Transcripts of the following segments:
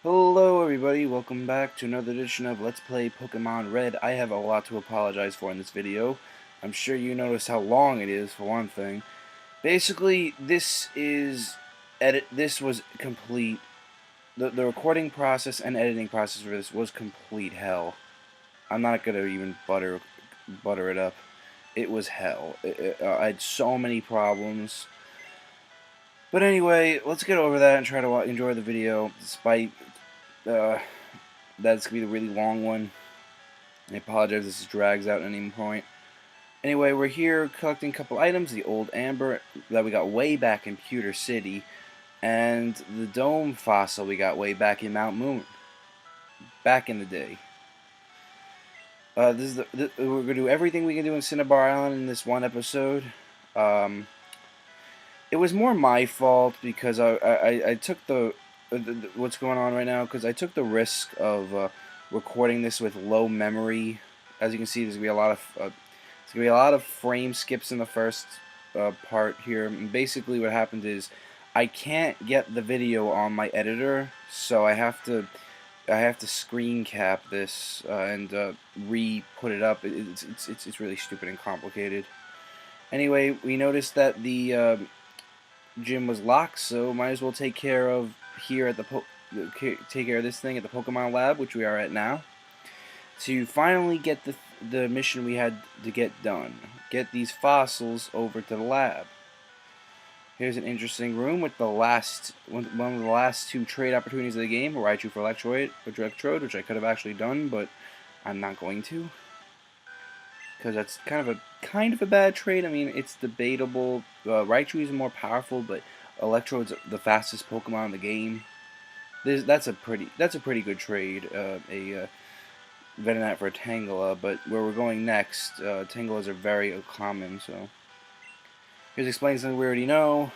Hello everybody, welcome back to another edition of Let's Play Pokémon Red. I have a lot to apologize for in this video. I'm sure you noticed how long it is, for one thing. Basically, this was complete. The recording process and editing process for this was complete hell. I'm not gonna even butter it up. It was hell. I had so many problems. But anyway, let's get over that and try to enjoy the video, despite uh, that's gonna be the really long one. I apologize if this drags out at any point. Anyway, we're here collecting a couple items. The old amber that we got way back in Pewter City, and the dome fossil we got way back in Mount Moon, back in the day. We're gonna do everything we can do in Cinnabar Island in this one episode. Um, it was more my fault because I took what's going on right now, because I took the risk of recording this with low memory. As you can see, there's gonna be a lot of frame skips in the first part here. And basically, what happened is I can't get the video on my editor, so I have to screen cap this and re-put it up. It's really stupid and complicated. Anyway, we noticed that the gym was locked, so might as well take care of this thing at the Pokemon Lab, which we are at now, to finally get the mission we had to get done. Get these fossils over to the lab. Here's an interesting room with one of the last two trade opportunities of the game, Raichu for Electrode, which I could have actually done, but I'm not going to, because that's kind of a bad trade. I mean, it's debatable. Raichu is more powerful, but Electrode's the fastest Pokemon in the game. That's a pretty good trade. A Venonat for a Tangela, but where we're going next, Tangelas are very common. So here's explaining something we already know.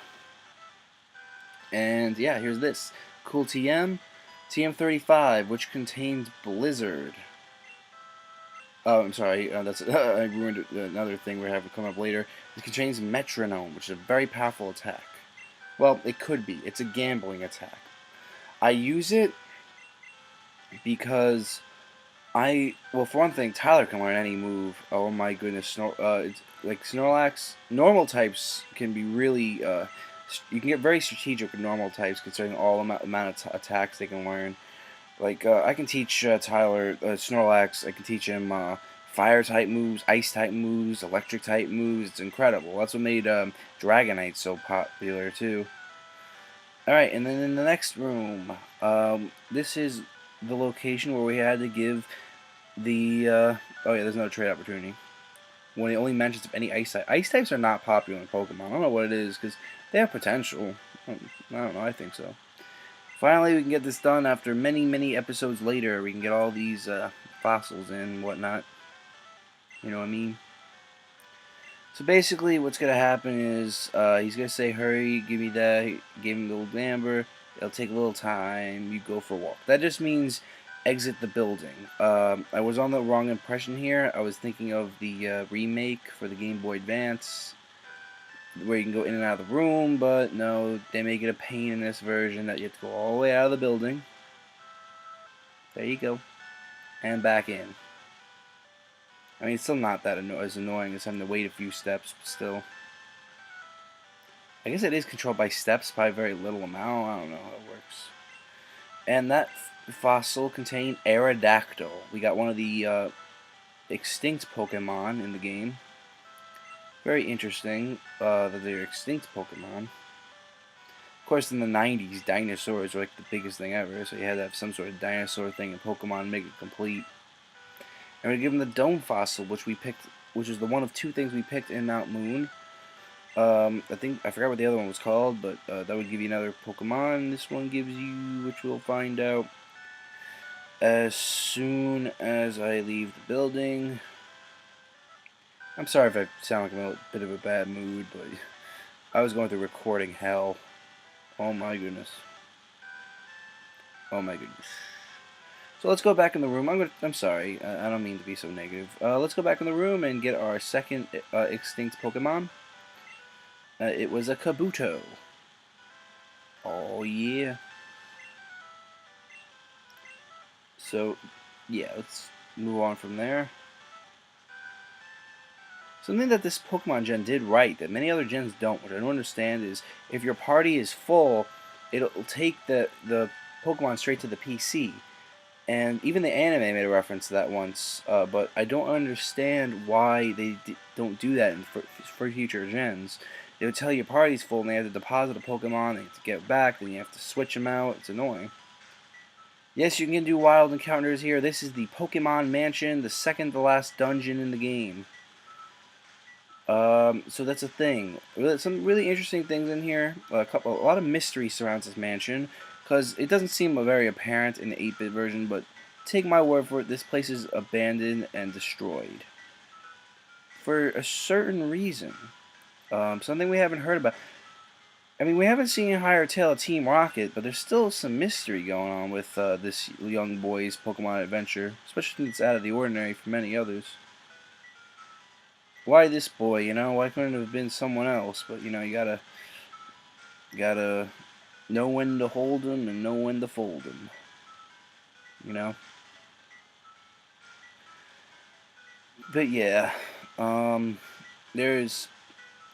And yeah, here's this cool TM35, which contains Blizzard. Oh, I'm sorry. That's I ruined another thing we're having come up later. It contains Metronome, which is a very powerful attack. Well, it could be. It's a gambling attack. I use it because well, for one thing, Tyler can learn any move. Oh my goodness, it's like Snorlax. Normal types can be really, you can get very strategic with normal types, considering all amount of attacks they can learn. Like, I can teach Tyler, Snorlax, I can teach him fire type moves, ice type moves, electric type moves. It's incredible. That's what made Dragonite so popular, too. Alright, and then in the next room, this is the location where we had to give the, oh yeah, there's no trade opportunity. When it only mentions any ice type. Ice types are not popular in Pokemon. I don't know what it is, because they have potential. I don't know, I think so. Finally, we can get this done after many, many episodes later. We can get all these fossils and whatnot. You know what I mean? So basically, what's going to happen is he's going to say, hurry, give me that, give him the old amber. It'll take a little time. You go for a walk. That just means exit the building. I was on the wrong impression here. I was thinking of the remake for the Game Boy Advance, where you can go in and out of the room, but no, they make it a pain in this version that you have to go all the way out of the building. There you go. And back in. I mean, it's still not that as annoying as having to wait a few steps, but still. I guess it is controlled by steps by a very little amount. I don't know how it works. And that fossil contained Aerodactyl. We got one of the extinct Pokemon in the game. Very interesting that they're extinct Pokemon. Of course, in the 90s, dinosaurs were like the biggest thing ever, so you had to have some sort of dinosaur thing in Pokemon to make it complete. And we give them the Dome Fossil, which is the one of two things we picked in Mount Moon. I forgot what the other one was called, but that would give you another Pokemon. This one gives you, which we'll find out as soon as I leave the building. I'm sorry if I sound like I'm in a bit of a bad mood, but I was going through recording hell. Oh my goodness. Oh my goodness. So let's go back in the room. I'm sorry. I don't mean to be so negative. Let's go back in the room and get our second extinct Pokemon. It was a Kabuto. Oh yeah. So, yeah, let's move on from there. Something that this Pokemon gen did right that many other gens don't, which I don't understand, is if your party is full, it'll take the Pokemon straight to the PC. And even the anime made a reference to that once, but I don't understand why they don't do that for future gens. They would tell you your party's full and they have to deposit a Pokemon, they have to get it back, then you have to switch them out. It's annoying. Yes, you can do wild encounters here. This is the Pokemon Mansion, the second to last dungeon in the game. So that's a thing. Some really interesting things in here. A lot of mystery surrounds this mansion, because it doesn't seem very apparent in the 8-bit version, but take my word for it, this place is abandoned and destroyed. For a certain reason. Something we haven't heard about. I mean, we haven't seen Higher Tail of Team Rocket, but there's still some mystery going on with this young boy's Pokemon adventure, especially since it's out of the ordinary for many others. Why this boy, you know? Why couldn't it have been someone else? But, you know, you gotta know when to hold him and know when to fold him. You know? But, yeah. There's...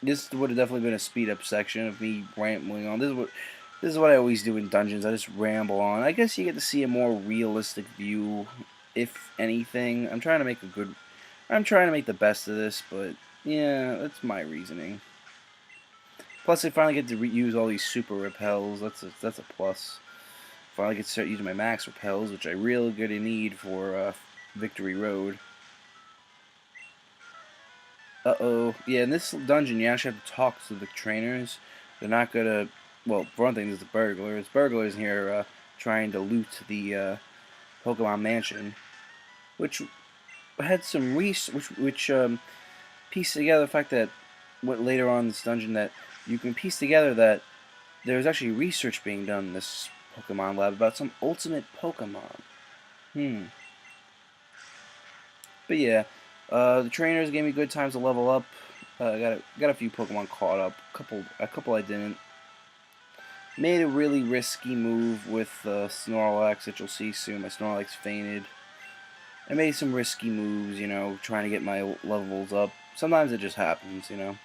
This would have definitely been a speed-up section of me rambling on. This is what I always do in dungeons. I just ramble on. I guess you get to see a more realistic view, if anything. I'm trying to make the best of this, but yeah, that's my reasoning. Plus, I finally get to use all these super repels. That's a plus. Finally get to start using my max repels, which I really gonna need for Victory Road. Uh-oh. Yeah, in this dungeon, you actually have to talk to the trainers. They're not gonna... Well, for one thing, there's the burglars. Burglars here trying to loot the Pokemon Mansion, which had some which pieced together the fact that later on in this dungeon that you can piece together that there's actually research being done in this Pokemon lab about some ultimate Pokemon. But yeah, the trainers gave me good times to level up. Got a few Pokemon caught up. A couple I didn't. Made a really risky move with Snorlax that you'll see soon. My Snorlax fainted. I made some risky moves, you know, trying to get my levels up. Sometimes it just happens, you know.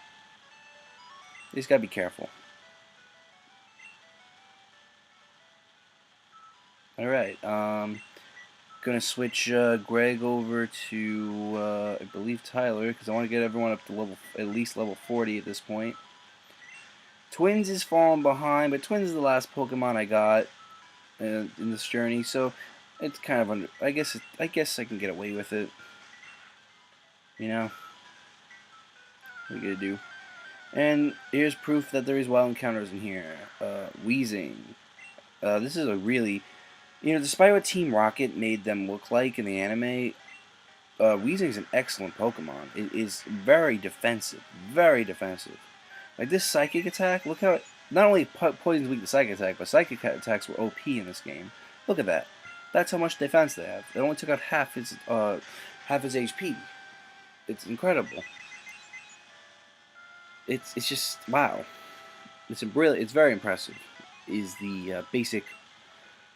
You just gotta be careful. Alright, gonna switch Greg over to, I believe, Tyler, because I want to get everyone up to at least level 40 at this point. Twins is falling behind, but Twins is the last Pokemon I got in this journey, so it's kind of I guess I can get away with it. You know, what are you gonna do? And here's proof that there is wild encounters in here. Weezing. This is a really, you know, despite what Team Rocket made them look like in the anime, Weezing is an excellent Pokemon. It is very defensive, very defensive. Like this psychic attack, look how it not only poison's weak to psychic attack, but psychic attacks were OP in this game. Look at that. That's how much defense they have. It only took out half his HP. It's incredible. It's just wow. It's very impressive. Is the basic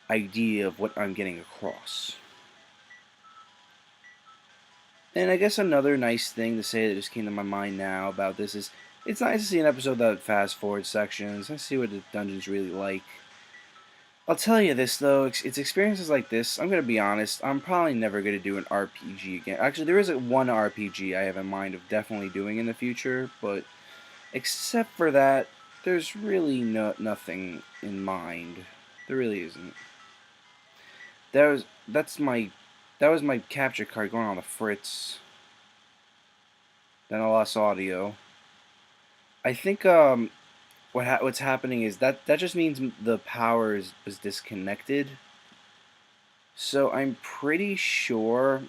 idea of what I'm getting across. And I guess another nice thing to say that just came to my mind now about this is it's nice to see an episode that fast forwards sections. I see what the dungeon's really like. I'll tell you this though, it's experiences like this. I'm gonna be honest. I'm probably never gonna do an RPG again. Actually, there is one RPG I have in mind of definitely doing in the future, but except for that, there's really nothing in mind. There really isn't. That was my capture card going on the fritz. Then I lost audio. I think what's happening is that just means the power is disconnected. So I'm pretty sure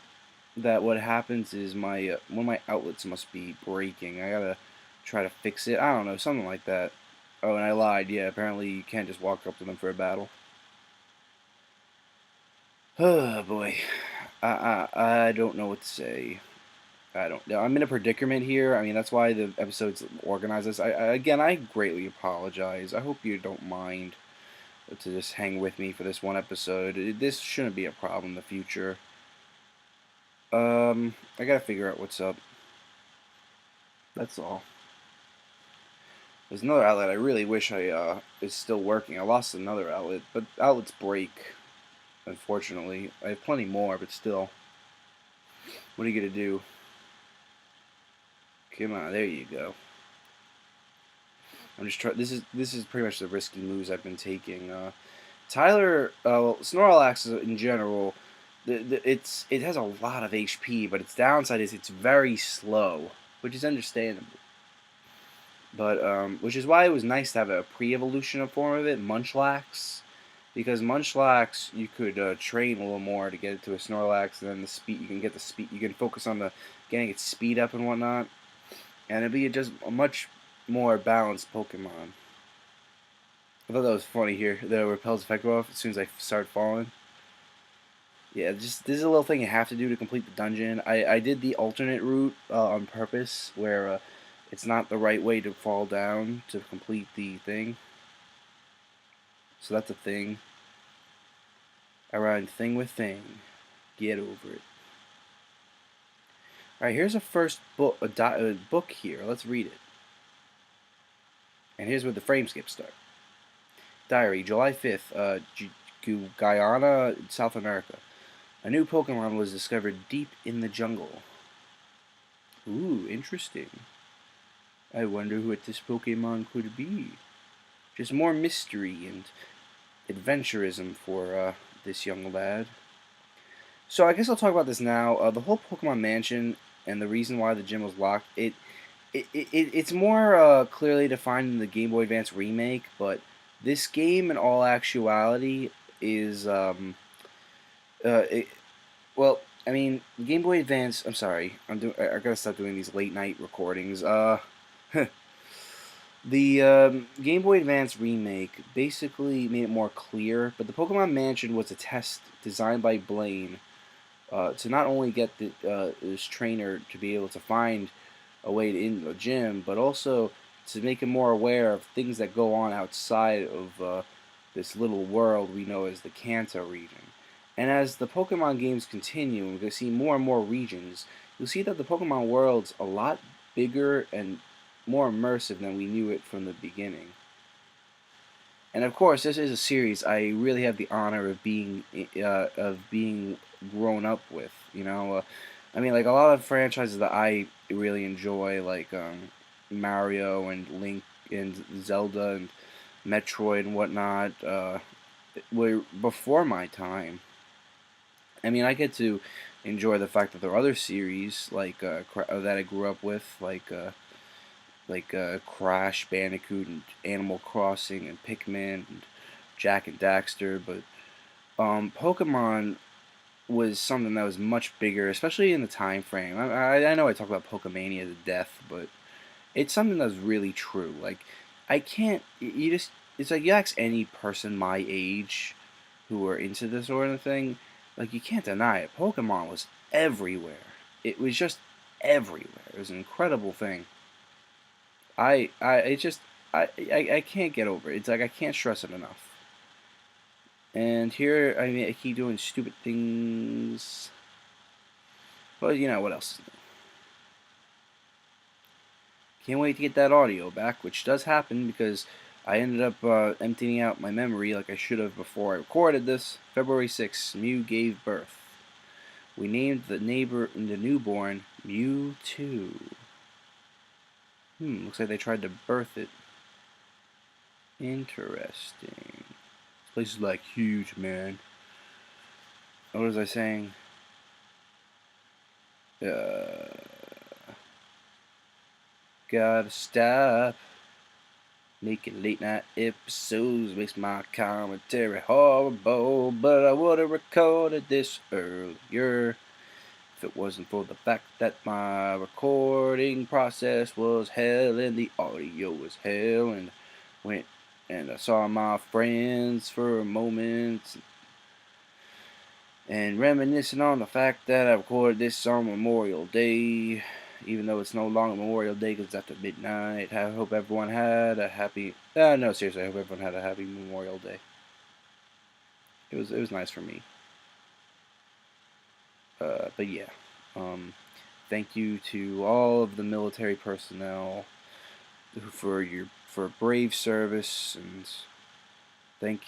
that what happens is my one of my outlets must be breaking. I gotta try to fix it. I don't know, something like that. Oh, and I lied. Yeah, apparently you can't just walk up to them for a battle. Oh boy, I don't know what to say. I don't know. I'm in a predicament here. I mean, that's why the episode's organized this. Again, I greatly apologize. I hope you don't mind. to just hang with me for this one episode. This shouldn't be a problem in the future. I gotta figure out what's up. That's all. There's another outlet I really wish I is still working. I lost another outlet, but outlets break, unfortunately. I have plenty more, but still. What are you gonna do? Come on, there you go. I'm just trying. This is pretty much the risky moves I've been taking. Tyler, Snorlax in general, it has a lot of HP, but its downside is it's very slow, which is understandable. But which is why it was nice to have a pre-evolution form of it, Munchlax, because Munchlax you could train a little more to get it to a Snorlax, and then the speed you can get the speed you can focus on the getting its speed up and whatnot, and it'd be just a much more balanced Pokemon. I thought that was funny here. The repels effect off as soon as I start falling. Yeah, just this is a little thing you have to do to complete the dungeon. I did the alternate route on purpose, where it's not the right way to fall down to complete the thing. So that's a thing. Around thing with thing. Get over it. Alright, here's a first book, a book here. Let's read it. And here's where the frame skips start. Diary, July 5th, Guyana, South America. A new Pokemon was discovered deep in the jungle. Ooh, interesting. I wonder what this Pokemon could be. Just more mystery and adventurism for this young lad. So I guess I'll talk about this now. The whole Pokemon Mansion and the reason why the gym was locked, it's more clearly defined in the Game Boy Advance remake, but this game, in all actuality, is well, I mean, Game Boy Advance. I'm sorry, I gotta stop doing these late night recordings. The Game Boy Advance remake basically made it more clear, but the Pokemon Mansion was a test designed by Blaine to not only get this trainer to be able to find a way in the gym, but also to make him more aware of things that go on outside of this little world we know as the Kanto region. And as the Pokemon games continue, and we see more and more regions, you'll see that the Pokemon world's a lot bigger and more immersive than we knew it from the beginning. And of course, this is a series I really have the honor of being grown up with. I mean, like a lot of franchises that I really enjoy, like Mario and Link and Zelda and Metroid and whatnot, were before my time. I mean, I get to enjoy the fact that there are other series like that I grew up with, like Crash Bandicoot and Animal Crossing and Pikmin and Jack and Daxter, but Pokemon was something that was much bigger, especially in the time frame. I know I talk about Pokemania to death, but it's something that's really true. Like, I can't, you just, it's like you ask any person my age who are into this sort of thing, like, you can't deny it. Pokemon was everywhere. It was just everywhere. It was an incredible thing. It just, I can't get over it. It's like I can't stress it enough. And here, I mean, I keep doing stupid things. Well, what else is new? Can't wait to get that audio back, which does happen because I ended up emptying out my memory like I should have before I recorded this. February 6th, Mew gave birth. We named the newborn Mewtwo. Looks like they tried to birth it. Interesting. This place is like huge, man. What was I saying? Gotta stop making late night episodes. Makes my commentary horrible, but I would have recorded this earlier if it wasn't for the fact that my recording process was hell and the audio was hell, and went and I saw my friends for a moment and reminiscing on the fact that I recorded this on Memorial Day, even though it's no longer Memorial Day because it's after midnight. I hope everyone had a happy... no, seriously, I hope everyone had a happy Memorial Day. it was nice for me. But yeah, um, thank you to all of the military personnel for brave service, and thank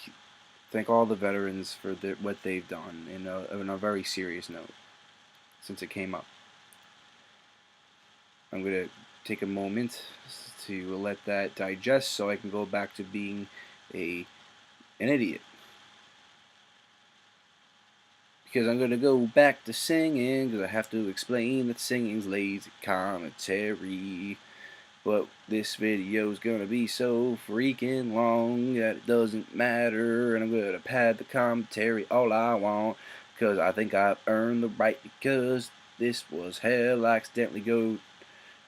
thank all the veterans for what they've done in a very serious note since it came up. I'm gonna take a moment to let that digest so I can go back to being a an idiot. Because I'm gonna go back to singing, because I have to explain that singing's lazy commentary. But this video's gonna be so freaking long that it doesn't matter, and I'm gonna pad the commentary all I want, because I think I've earned the right, because this was hell. I accidentally go.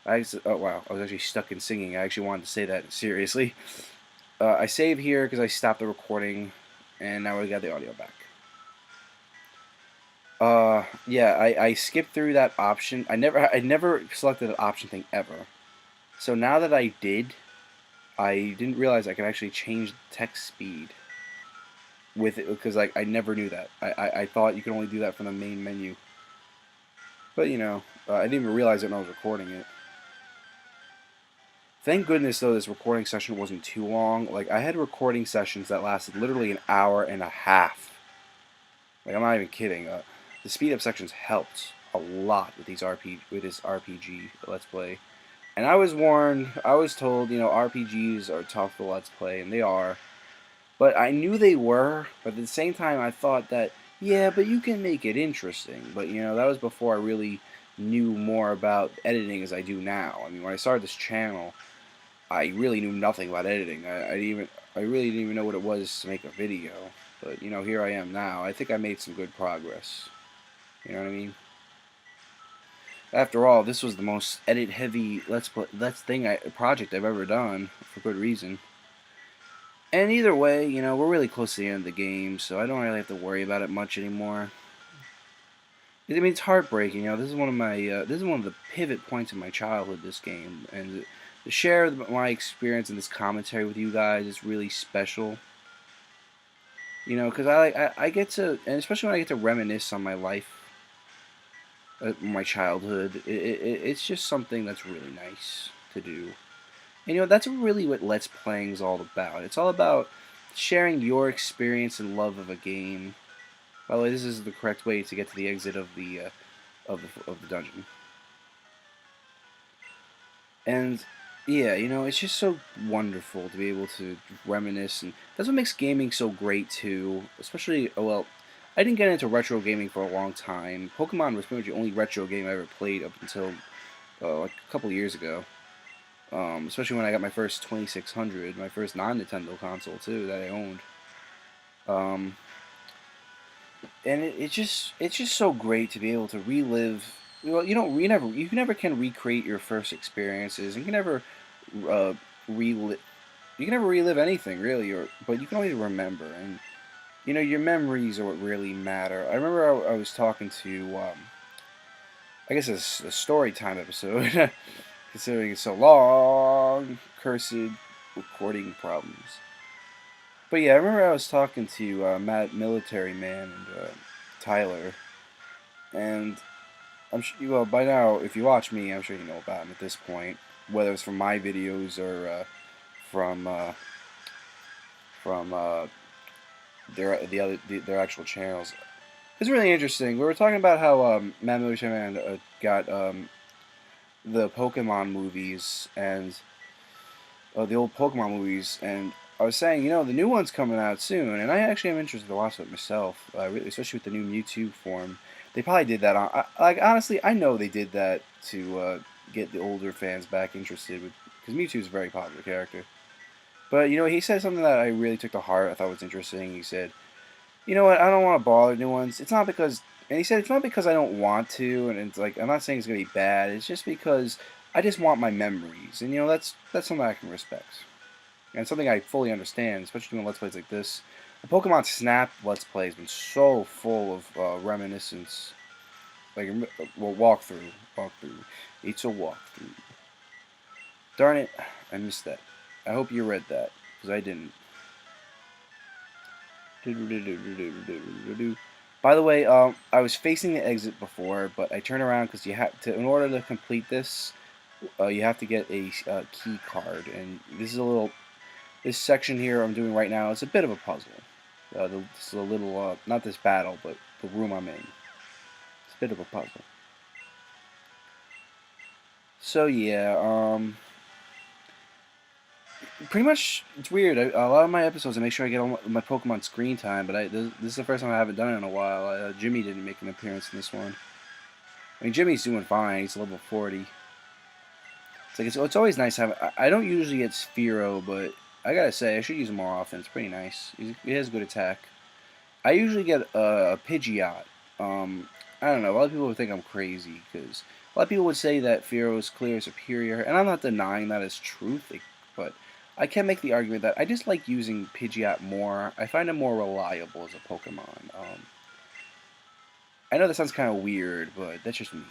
Oh wow, I was actually stuck in singing. I actually wanted to say that seriously. I save here because I stopped the recording, and now we got the audio back. Yeah, I skipped through that option. I never selected the option thing ever. So now that I did, I didn't realize I could actually change the text speed with it, because like I never knew that. I thought you could only do that from the main menu. But I didn't even realize it when I was recording it. Thank goodness though this recording session wasn't too long. Like I had recording sessions that lasted literally an hour and a half. Like I'm not even kidding. The speed up sections helped a lot with this RPG Let's Play. And I was warned, I was told, RPGs are tough to Let's Play, and they are. But I knew they were, but at the same time I thought that, yeah, but you can make it interesting. But, that was before I really knew more about editing as I do now. I mean, when I started this channel, I really knew nothing about editing. I really didn't even know what it was to make a video. But, here I am now. I think I made some good progress. You know what I mean? After all, this was the most edit-heavy project I've ever done, for good reason. And either way, we're really close to the end of the game, so I don't really have to worry about it much anymore. I mean, it's heartbreaking. This is one of the pivot points in my childhood. This game, and to share my experience in this commentary with you guys is really special. Because I get to, and especially when I get to reminisce on my life, my childhood. It's just something that's really nice to do. And that's really what Let's Playing is all about. It's all about sharing your experience and love of a game. By the way, this is the correct way to get to the exit of the dungeon. And yeah, it's just so wonderful to be able to reminisce, and that's what makes gaming so great too. Especially, well, I didn't get into retro gaming for a long time. Pokemon was pretty much the only retro game I ever played up until like a couple years ago. Especially when I got my first 2600, my first non-Nintendo console too that I owned. Um, and it's just so great to be able to relive. Well, you never can recreate your first experiences. You can never relive. You can never relive anything really, but you can always remember, and your memories are what really matter. I remember I was talking to I guess it's a story time episode. Considering it's so long, cursed recording problems. But yeah, I remember I was talking to Matt Military Man and Tyler, and I'm sure, well, by now, if you watch me, I'm sure you know about him at this point, whether it's from my videos or from from their actual channels. It's really interesting. We were talking about how Matt Military Man got the Pokemon movies and the old Pokemon movies, and I was saying, the new one's coming out soon, and I actually am interested to watch it myself, really, especially with the new Mewtwo form. They probably did that like honestly, I know they did that to get the older fans back interested because Mewtwo is a very popular character. But he said something that I really took to heart. I thought was interesting. He said, "You know what? I don't want to bother new ones. It's not because," and he said, "It's not because I don't want to, and it's like I'm not saying it's gonna be bad. It's just because I just want my memories, and that's something I can respect." And something I fully understand, especially doing Let's Plays like this. The Pokemon Snap Let's Play has been so full of reminiscence. Like, well, walkthrough. It's a walkthrough. Darn it, I missed that. I hope you read that, because I didn't. By the way, I was facing the exit before, but I turned around because you have to, in order to complete this, you have to get a key card, and this is a little, this section here I'm doing right now is a bit of a puzzle. This is a little, not this battle, but the room I'm in. It's a bit of a puzzle. So yeah, pretty much it's weird. A lot of my episodes I make sure I get all my Pokemon screen time, but this is the first time I haven't done it in a while. Jimmy didn't make an appearance in this one. I mean, Jimmy's doing fine. He's level 40. It's like it's always nice to have. I don't usually get Sphero, but I gotta say I should use him more often. It's pretty nice. He has good attack. I usually get a Pidgeot. I don't know. A lot of people would think I'm crazy because a lot of people would say that Fearow is clear superior, and I'm not denying that as truth. But I can make the argument that I just like using Pidgeot more. I find him more reliable as a Pokemon. I know that sounds kind of weird, but that's just me.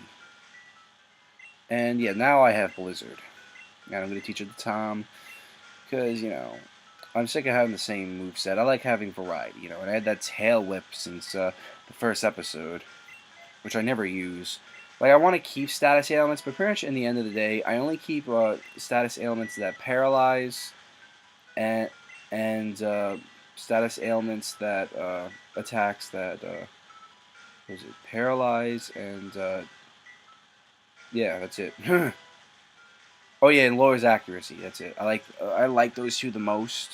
And yeah, now I have Blizzard. And I'm going to teach it to Tom because, you know, I'm sick of having the same moveset. I like having variety, you know, and I had that Tail Whip since the first episode, which I never use. Like, I want to keep status ailments, but pretty much in the end of the day, I only keep status ailments that paralyze and status ailments that attacks that was it paralyze and yeah, that's it. Oh yeah, and lowers accuracy. That's it. I like those two the most.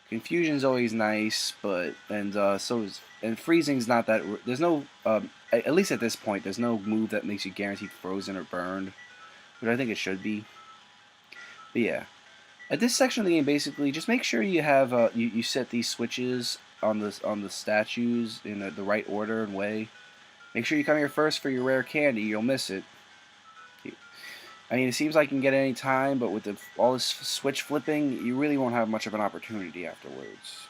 Confusion's always nice, but so is freezing's not that. There's no at least at this point, there's no move that makes you guaranteed frozen or burned, which I think it should be. But yeah, at this section of the game, basically, just make sure you have you set these switches on the statues in the right order and way. Make sure you come here first for your rare candy. You'll miss it. I mean, it seems like you can get it any time, but with all this switch flipping, you really won't have much of an opportunity afterwards.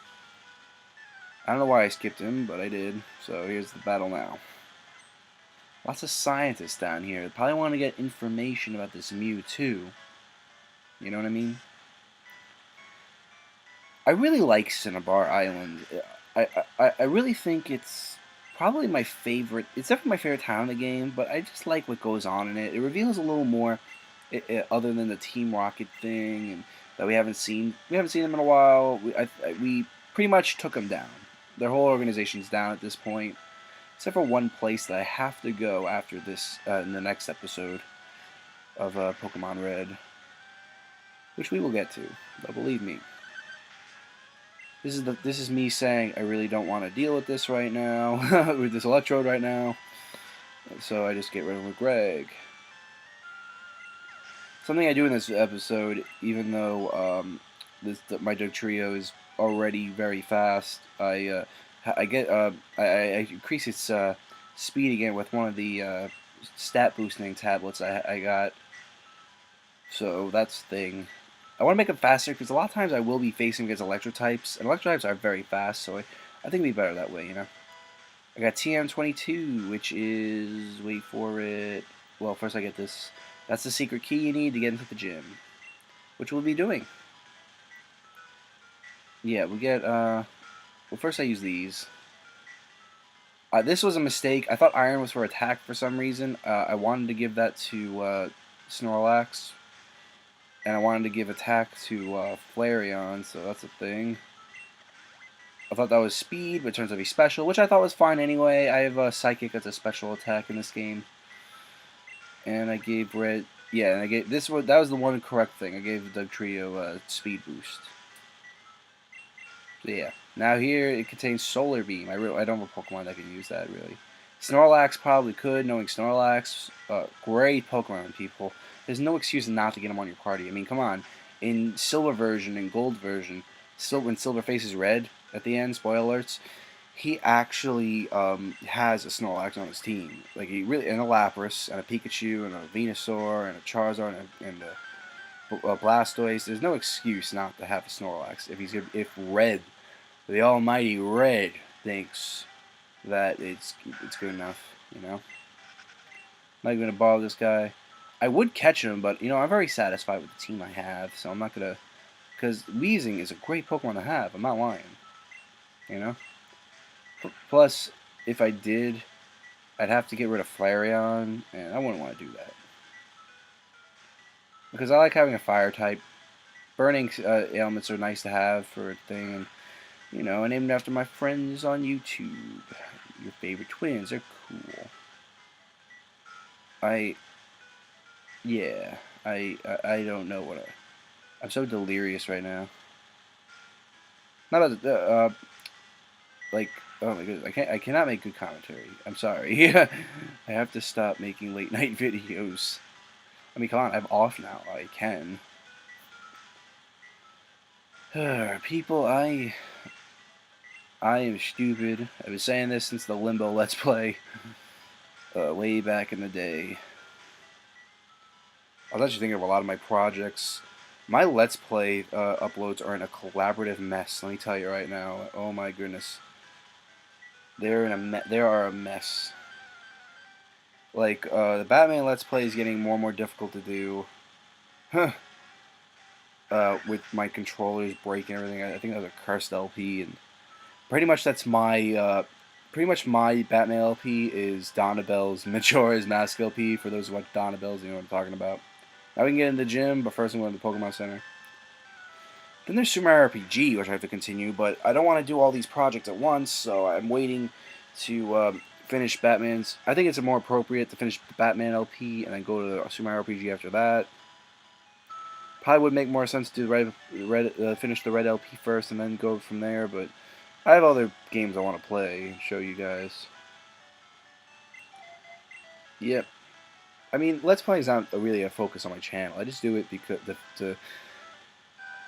I don't know why I skipped him, but I did. So here's the battle now. Lots of scientists down here. They probably want to get information about this Mewtwo. You know what I mean? I really like Cinnabar Island. I really think it's probably my favorite. It's definitely my favorite town in the game, but I just like what goes on in it. It reveals a little more, other than the Team Rocket thing, and that we haven't seen. We haven't seen them in a while. We pretty much took them down. Their whole organization's down at this point, except for one place that I have to go after this in the next episode of Pokemon Red, which we will get to. But believe me. This is me saying I really don't want to deal with this right now, with this electrode right now. So I just get rid of it, Greg. Something I do in this episode, even though my Dugtrio is already very fast, I increase its speed again with one of the stat boosting tablets I got. So that's the thing. I want to make them faster because a lot of times I will be facing against electro types, and electro types are very fast, so I think it'd be better that way, you know. I got TM22, which is, wait for it, well, first I get this. That's the secret key you need to get into the gym, which we'll be doing. Yeah, we get, well, first I use these. This was a mistake. I thought iron was for attack for some reason. I wanted to give that to Snorlax. And I wanted to give attack to Flareon, so that's a thing. I thought that was speed, but it turns out to be special, which I thought was fine anyway. I have a Psychic as a special attack in this game. And I gave Red... Yeah, and I gave... that was the one correct thing. I gave Dugtrio a speed boost. So yeah. Now here, it contains Solar Beam. I don't have a Pokemon that can use that, really. Snorlax probably could, knowing Snorlax. Great Pokemon, people. There's no excuse not to get him on your party. I mean, come on. In Silver version and Gold version, when Silver faces Red at the end, spoiler alerts, he actually has a Snorlax on his team. Like, he really, and a Lapras, and a Pikachu, and a Venusaur, and a Charizard, and a Blastoise. There's no excuse not to have a Snorlax if Red, the almighty Red, thinks that it's good enough, you know? I'm not even going to bother this guy. I would catch him, but, you know, I'm very satisfied with the team I have, so I'm not going to... Because Weezing is a great Pokemon to have, I'm not lying. You know. Plus, if I did, I'd have to get rid of Flareon, and I wouldn't want to do that because I like having a fire type. Burning ailments are nice to have for a thing, and named after my friends on YouTube. Your favorite twins are cool. I yeah. I don't know what I'm so delirious right now. Not about like, oh my goodness, I cannot make good commentary. I'm sorry. I have to stop making late night videos. I mean, come on, I'm off now. I can. People, I am stupid. I've been saying this since the Limbo Let's Play, way back in the day. I was actually thinking of a lot of my projects. My Let's Play uploads are in a collaborative mess. Let me tell you right now. Oh my goodness, they are a mess. Like the Batman Let's Play is getting more and more difficult to do. Huh. With my controllers breaking everything. I think that was a cursed LP, and pretty much that's my Batman LP is Donabelle's Majora's Mask LP. For those who watch Donabelle's, you know what I'm talking about. Now we can get in the gym, but first I'm going to the Pokemon Center. Then there's Super Mario RPG, which I have to continue, but I don't want to do all these projects at once, so I'm waiting to finish Batman's. I think it's more appropriate to finish the Batman LP and then go to the Super Mario RPG after that. Probably would make more sense to finish the Red LP first and then go from there, but I have other games I want to play and show you guys. Yep. I mean, Let's Play is not really a focus on my channel. I just do it because to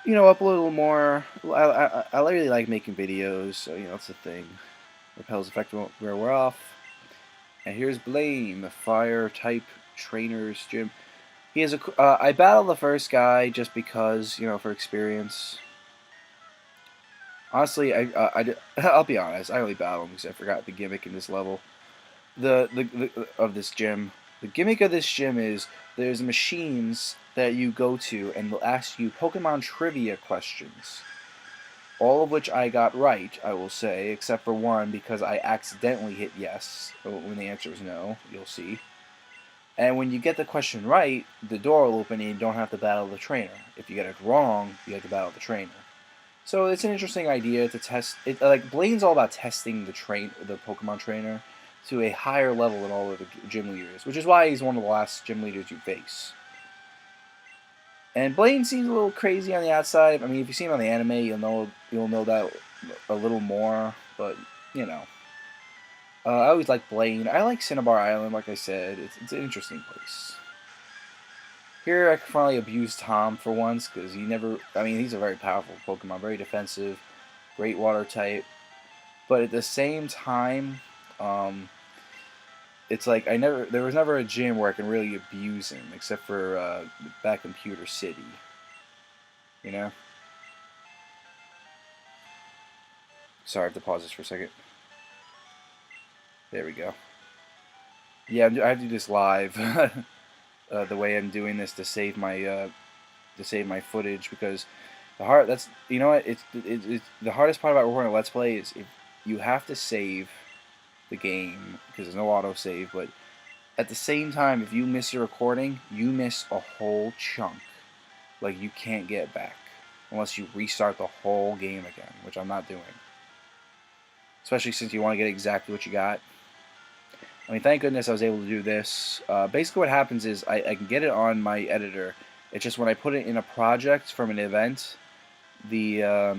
upload a little more. I really like making videos, so that's the thing. Repel's effect won't wear off. And here's Blaine, the fire type trainer's gym. He has I battled the first guy just because, for experience. Honestly, I'll be honest. I only battled him because I forgot the gimmick in this level. Of this gym. The gimmick of this gym is there's machines that you go to and they'll ask you Pokemon trivia questions. All of which I got right, I will say, except for one because I accidentally hit yes when the answer was no. You'll see. And when you get the question right, the door will open and you don't have to battle the trainer. If you get it wrong, you have to battle the trainer. So it's an interesting idea to test it. Like Blaine's all about testing the Pokemon trainer to a higher level than all of the gym leaders, which is why he's one of the last gym leaders you face. And Blaine seems a little crazy on the outside. I mean, if you see him on the anime, you'll know that a little more. But I always like Blaine. I like Cinnabar Island, like I said. It's an interesting place. Here I can finally abuse Tom for once, because he's a very powerful Pokemon, very defensive, great water type. But at the same time, it's like there was never a gym where I can really abuse him, except for back in Pewter City. You know? Sorry, I have to pause this for a second. There we go. Yeah, I have to do this live. The way I'm doing this to save my footage, because it's the hardest part about recording a Let's Play is if you have to save the game because there's no autosave, but at the same time, if you miss your recording, you miss a whole chunk. Like, you can't get back unless you restart the whole game again, which I'm not doing. Especially since you want to get exactly what you got. I mean, thank goodness I was able to do this. Basically what happens is I can get it on my editor. It's just when I put it in a project from an event, the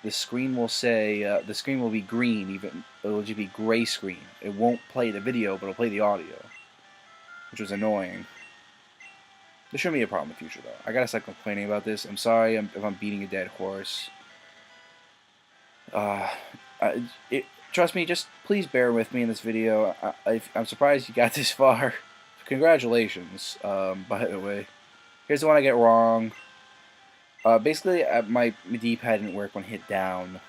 screen will say, the screen will be green, it'll just be gray screen. It won't play the video, but it'll play the audio, which was annoying. There shouldn't be a problem in the future, though. I gotta stop complaining about this. I'm sorry if I'm beating a dead horse. Trust me, just please bear with me in this video. I'm surprised you got this far. Congratulations, by the way. Here's the one I get wrong. Basically, my D-pad didn't work when hit down.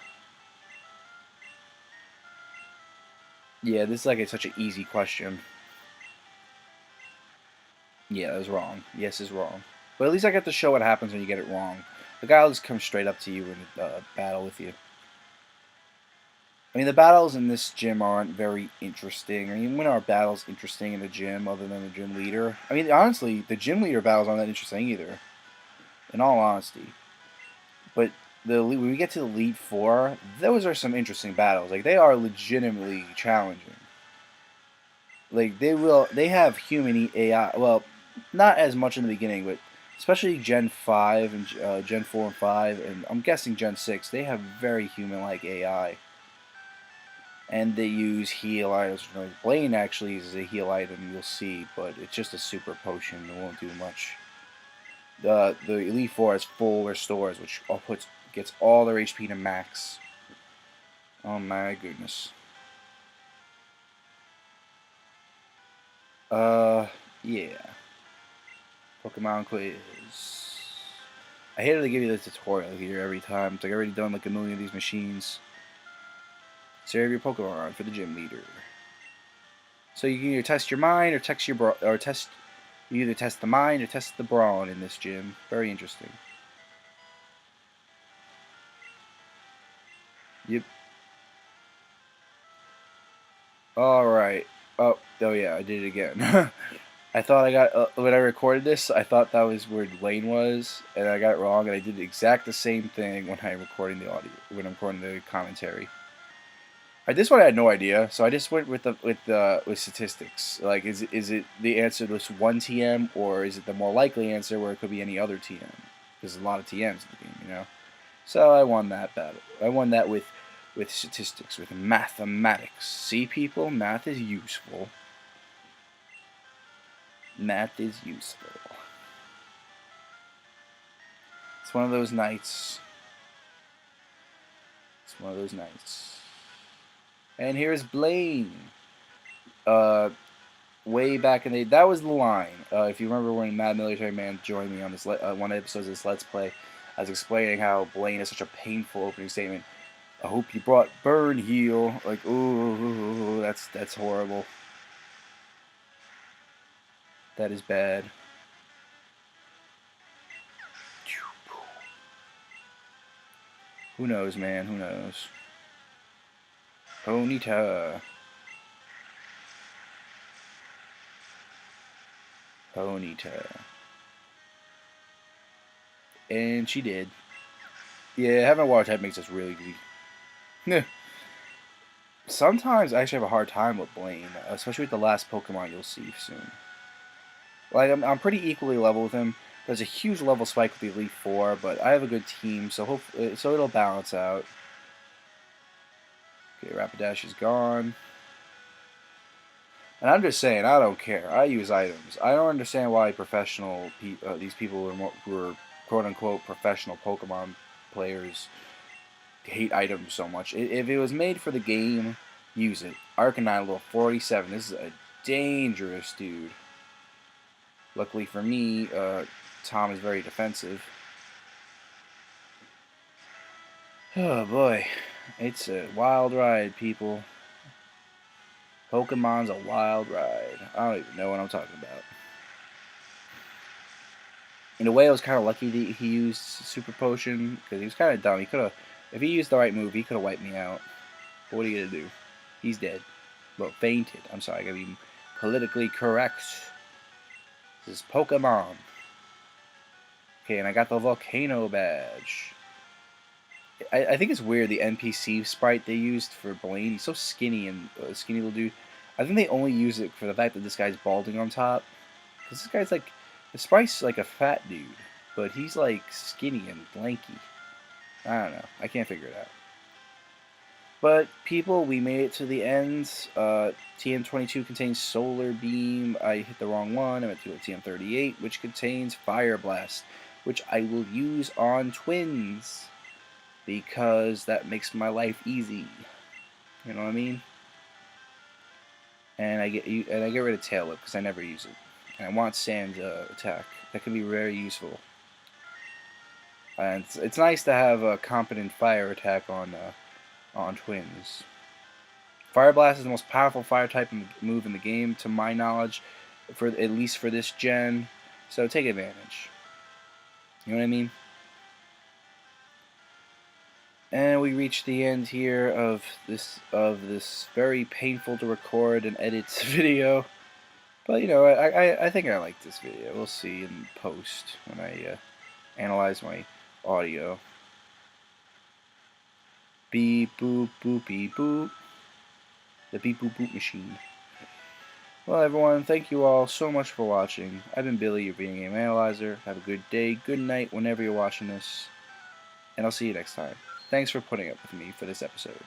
Yeah, this is like such an easy question. Yeah, that was wrong. Yes is wrong. But at least I get to show what happens when you get it wrong. The guy will just come straight up to you and battle with you. I mean, the battles in this gym aren't very interesting. I mean, when are battles interesting in the gym other than the gym leader? I mean, honestly, the gym leader battles aren't that interesting either, in all honesty. But when we get to the Elite Four, those are some interesting battles. Like, they are legitimately challenging. Like, they have human AI. Well, not as much in the beginning, but especially Gen 5 and Gen 4 and 5, and I'm guessing Gen 6, they have very human-like AI. And they use heal items. Blaine actually uses a heal item, you'll see, but it's just a super potion. It won't do much. The Elite Four has full restores, which gets all their HP to max. Oh my goodness. Yeah. Pokemon quiz. I hated to give you the tutorial here every time. It's like I've already done like a million of these machines. Save your Pokemon for the gym leader. So you can either test your mind or test you either test the mind or test the brawn in this gym. Very interesting. Yep. Alright. Oh yeah, I did it again. I thought I got, when I recorded this, I thought that was where Dwayne was, and I got it wrong, and I did the exact the same thing when I'm recording the audio, when I'm recording the commentary. This one I had no idea, so I just went with with statistics. Like, is it the answer to this one TM, or is it the more likely answer where it could be any other TM? There's a lot of TMs in the game, you know. So I won that battle. I won that with statistics, with mathematics. See, people, math is useful. Math is useful. It's one of those nights. It's one of those nights. And here's Blaine. Way back in the that was the line. If you remember when Mad Military Man joined me on this one episode of this Let's Play, I was explaining how Blaine is such a painful opening statement. I hope you brought burn heal. Like, ooh, that's horrible. That is bad. Who knows, man? Who knows? Ponyta. Ponyta. And she did. Yeah, having a water type makes us really weak. Sometimes I actually have a hard time with Blaine, especially with the last Pokemon you'll see soon. Like, I'm pretty equally level with him. There's a huge level spike with the Elite Four, but I have a good team, so hopefully, so it'll balance out. Okay, Rapidash is gone. And I'm just saying, I don't care. I use items. I don't understand why these people who are quote-unquote professional Pokemon players hate items so much. If it was made for the game, use it. Arcanine level 47. This is a dangerous dude. Luckily for me, Tom is very defensive. Oh boy, it's a wild ride, people. Pokemon's a wild ride. I don't even know what I'm talking about. In a way, I was kind of lucky that he used Super Potion, because he was kind of dumb. He could have, if he used the right move, he could have wiped me out. But what are you gonna do? He's dead. Well, fainted. I'm sorry, I gotta be politically correct. This is Pokemon. Okay, and I got the Volcano badge. I think it's weird, the NPC sprite they used for Blaine. He's so skinny and skinny little dude. I think they only use it for the fact that this guy's balding on top. Because this guy's like, the sprite's like a fat dude, but he's like skinny and lanky. I don't know. I can't figure it out. But people, we made it to the end. TM22 contains Solar Beam. I hit the wrong one. I went to a TM38, which contains Fire Blast, which I will use on twins, because that makes my life easy. You know what I mean? And I get rid of Tail Whip because I never use it. And I want Sand attack. That can be very useful. And it's nice to have a competent fire attack on twins. Fire Blast is the most powerful fire type move in the game, to my knowledge, at least for this gen. So take advantage. You know what I mean? And we reached the end here of this very painful to record and edit video. But you know, I think I like this video. We'll see in post when I analyze my audio. Beep boop boop beep boop. The beep boop boop machine. Well, everyone, thank you all so much for watching. I've been Billy, your video game analyzer. Have a good day, good night, whenever you're watching this, and I'll see you next time. Thanks for putting up with me for this episode.